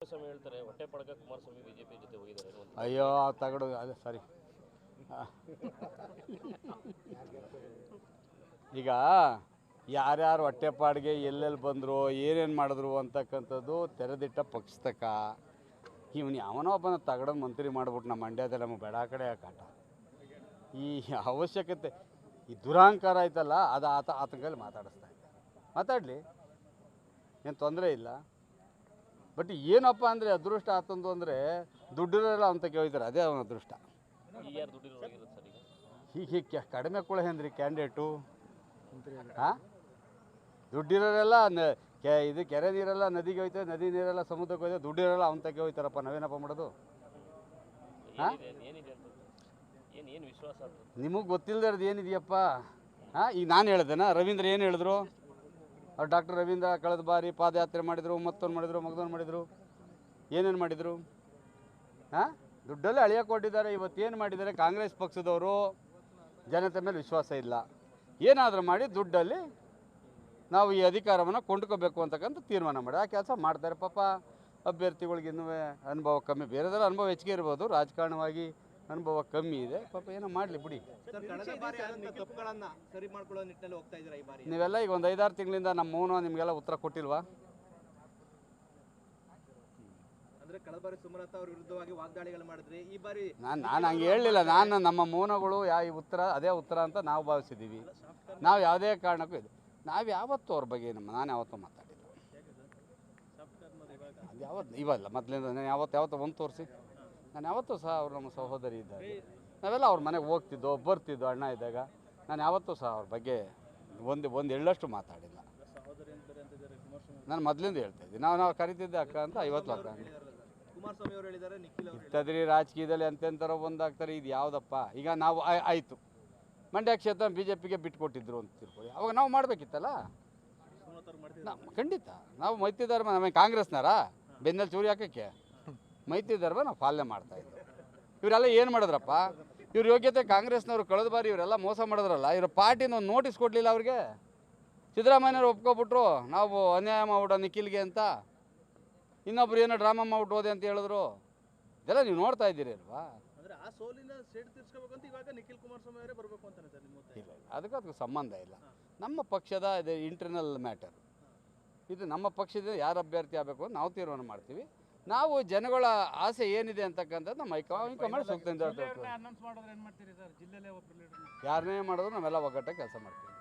ಸ್ವಾಮಿ ಹೇಳ್ತಾರೆ ಹೊಟ್ಟೆ ಪಡಕ ಕುಮಾರಸ್ವಾಮಿ ಬಿಜೆಪಿ ಜೊತೆ ಹೋಗಿದ್ದಾರೆ ಅಂತ. ಅಯ್ಯೋ ತಗಡು ಅದೇ ಸರಿ. ಈಗ ಯಾರ್ಯಾರು ಹೊಟ್ಟೆಪಾಡಿಗೆ ಎಲ್ಲೆಲ್ಲಿ ಬಂದರು ಏನೇನು ಮಾಡಿದ್ರು ಅಂತಕ್ಕಂಥದ್ದು ತೆರೆದಿಟ್ಟ ಪುಸ್ತಕ. ಇವನು ಯಾವನೋ ಒಬ್ಬನ ತಗಡ ಮಂತ್ರಿ ಮಾಡ್ಬಿಟ್ಟು ನಮ್ಮ ಮಂಡ್ಯದಲ್ಲಿ ನಮಗೆ ಬೇಡ ಕಡೆ ಕಾಟ. ಈ ಅವಶ್ಯಕತೆ ಈ ದುರಹಂಕಾರ ಆಯ್ತಲ್ಲ ಅದು ಆತನ ಕೈಲಿ ಮಾತಾಡಿಸ್ತಾ ಇದ್ದ. ಮಾತಾಡಲಿ, ಏನು ತೊಂದರೆ ಇಲ್ಲ. ಬಟ್ ಏನಪ್ಪ ಅಂದರೆ ಅದೃಷ್ಟ ಆತಂದು ಅಂದರೆ ದುಡ್ಡಿರೋಲ್ಲ ಅಂತ ಹೋಗ್ತಾರೆ, ಅದೇ ಅವನ ಅದೃಷ್ಟ. ಹೀಗೆ ಕಡಿಮೆ ಕೂಡ ಏನ್ರಿ ಕ್ಯಾಂಡಿಡೇಟು. ಹಾಂ, ದುಡ್ಡಿರೋರೆಲ್ಲ ಇದು ಕೆರೆ ನೀರೆಲ್ಲ ನದಿಗೆ ಹೋಯ್ತದೆ, ನದಿ ನೀರೆಲ್ಲ ಸಮುದ್ರಕ್ಕೆ ಹೋಯ್ತದೆ, ದುಡ್ಡಿರೋಲ್ಲ ಅವನ ತಗೆ ಹೋಯ್ತಾರಪ್ಪ. ನಾವೇನಪ್ಪ ಮಾಡೋದು? ಹಾಂ, ನಿಮಗೆ ಗೊತ್ತಿಲ್ಲದ ಏನಿದೆಯಪ್ಪ? ಹಾಂ, ಈಗ ನಾನು ಹೇಳ್ದೇನಾ? ರವೀಂದ್ರ ಏನು ಹೇಳಿದ್ರು? ಅವ್ರು ಡಾಕ್ಟರ್ ರವೀಂದ್ರ ಕಳೆದ ಬಾರಿ ಪಾದಯಾತ್ರೆ ಮಾಡಿದರು, ಮತ್ತೊಂದು ಮಾಡಿದರು, ಮಗದೊಂದು ಮಾಡಿದರು, ಏನೇನು ಮಾಡಿದರು? ಹಾಂ, ದುಡ್ಡಲ್ಲೇ ಅಳಿಯಕ್ಕೆ ಕೊಟ್ಟಿದ್ದಾರೆ. ಇವತ್ತೇನು ಮಾಡಿದ್ದಾರೆ? ಕಾಂಗ್ರೆಸ್ ಪಕ್ಷದವರು ಜನತೆ ಮೇಲೆ ವಿಶ್ವಾಸ ಇಲ್ಲ. ಏನಾದರೂ ಮಾಡಿ ದುಡ್ಡಲ್ಲಿ ನಾವು ಈ ಅಧಿಕಾರವನ್ನು ಕೊಂಡ್ಕೋಬೇಕು ಅಂತಕ್ಕಂಥ ತೀರ್ಮಾನ ಮಾಡಿ ಆ ಕೆಲಸ ಮಾಡ್ತಾರೆ. ಪಾಪ ಅಭ್ಯರ್ಥಿಗಳಿಗೆ ಇನ್ನೂ ಅನುಭವ ಕಮ್ಮಿ, ಬೇರೆದರ ಅನುಭವ ಹೆಚ್ಚಿಗೆ ಇರ್ಬೋದು, ರಾಜಕಾರಣವಾಗಿ ಅನುಭವ ಕಮ್ಮಿ ಇದೆ. ಪಾಪ ಏನೋ ಮಾಡಲಿ ಬಿಡಿ. ನೀವೆಲ್ಲ ಈಗ ಒಂದು 5-6 ತಿಂಗಳಿಂದ ನಮ್ಮ ಮೌನ ನಿಮಗೆಲ್ಲ ಉತ್ತರ ಕೊಟ್ಟಿಲ್ವಾ? ನಾನು ಹಂಗೆ ಹೇಳಲಿಲ್ಲ. ನಮ್ಮ ಮೌನಗಳು ಈ ಉತ್ತರ ಅದೇ ಉತ್ತರ ಅಂತ ನಾವು ಭಾವಿಸಿದ್ದೀವಿ. ನಾವು ಯಾವುದೇ ಕಾರಣಕ್ಕೂ ಇದೆ, ನಾವು ಯಾವತ್ತೂ ಅವ್ರ ಬಗ್ಗೆ ನಾನು ಯಾವತ್ತೂ ಮಾತಾಡಿಲ್ಲ. ಅದು ಯಾವತ್ತು ಇವಲ್ಲ ಮೊದಲಿಂದ ನಾನು ಯಾವತ್ತೂ ಒಂದು ತೋರಿಸಿ. ನಾನು ಯಾವತ್ತೂ ಸಹ ಅವ್ರು ನಮ್ಮ ಸಹೋದರಿ ಇದ್ದಾರೆ. ನಾವೆಲ್ಲ ಅವ್ರ ಮನೆಗೆ ಹೋಗ್ತಿದ್ದೋ ಬರ್ತಿದ್ದೋ ಅಣ್ಣ ಇದ್ದಾಗ. ನಾನು ಯಾವತ್ತೂ ಸಹ ಅವ್ರ ಬಗ್ಗೆ ಒಂದು ಎಳ್ಳಷ್ಟು ಮಾತಾಡಿಲ್ಲ. ನಾನು ಮೊದಲಿಂದ ಹೇಳ್ತಾ ಇದ್ದೀನಿ, ನಾವು ಕರಿತಿದ್ದೆ ಅಕ್ಕ ಅಂತ. ಇವತ್ತು ಅಕ್ಕ ಇರ್ತದ್ರಿ ರಾಜಕೀಯದಲ್ಲಿ ಎಂತೆಂಥರೋ ಒಂದಾಗ್ತಾರೆ. ಇದು ಯಾವುದಪ್ಪ? ಈಗ ನಾವು ಆಯಿತು ಮಂಡ್ಯ ಕ್ಷೇತ್ರ BJPಗೆ ಬಿಟ್ಕೊಟ್ಟಿದ್ರು ಅಂತ ತಿಳ್ಕೊಳ್ಳಿ, ಅವಾಗ ನಾವು ಮಾಡಬೇಕಿತ್ತಲ್ಲ. ಖಂಡಿತ ನಾವು ಮೈತ್ರಿ ಧರ್ಮ, ನಮಗೆ ಕಾಂಗ್ರೆಸ್ನಾರ ಬೆನ್ನಲ್ಲಿ ಚೂರಿ ಹಾಕೋಕ್ಕೆ ಮೈತ್ರಿ ಧರ್ಮ ನಾವು ಪಾಲನೆ ಮಾಡ್ತಾಯಿದ್ವಿ. ಇವರೆಲ್ಲ ಏನು ಮಾಡಿದ್ರಪ್ಪ? ಇವ್ರ ಯೋಗ್ಯತೆ ಕಾಂಗ್ರೆಸ್ನವರು ಕಳೆದ ಬಾರಿ ಇವರೆಲ್ಲ ಮೋಸ ಮಾಡಿದ್ರಲ್ಲ. ಇವ್ರ ಪಾರ್ಟಿನ ಒಂದು ನೋಟಿಸ್ ಕೊಡಲಿಲ್ಲ ಅವ್ರಿಗೆ. ಸಿದ್ದರಾಮಯ್ಯನವ್ರು ಒಪ್ಕೊಬಿಟ್ರು ನಾವು ಅನ್ಯಾಯ ಮಾಡ್ಬಿಡೋ ನಿಖಿಲ್ಗೆ ಅಂತ. ಇನ್ನೊಬ್ರು ಏನೋ ಡ್ರಾಮಾ ಮಾಡ್ಬಿಟ್ಟು ಹೋದೆ ಅಂತ ಹೇಳಿದ್ರು. ಇದೆಲ್ಲ ನೀವು ನೋಡ್ತಾ ಇದ್ದೀರಿ ಅಲ್ವಾ? ಇಲ್ಲ, ಅದಕ್ಕೆ ಸಂಬಂಧ ಇಲ್ಲ. ನಮ್ಮ ಪಕ್ಷದ ಇದು ಇಂಟರ್ನಲ್ ಮ್ಯಾಟರ್. ಇದು ನಮ್ಮ ಪಕ್ಷದ ಯಾರು ಅಭ್ಯರ್ಥಿ ಆಗಬೇಕು ಅಂತ ನಾವು ತೀರ್ಮಾನ ಮಾಡ್ತೀವಿ. ನಾವು ಜನಗಳ ಆಸೆ ಏನಿದೆ ಅಂತಕ್ಕಂಥದ್ದು ನಮ್ಮ ಹೈಕಮಾಂಡ್ ಸೂಕ್ತ ಯಾರನ್ನೇ ಮಾಡಿದ್ರು ನಾವೆಲ್ಲ ಒಗ್ಗಟ್ಟಾಗಿ ಕೆಲಸ ಮಾಡ್ತೀವಿ.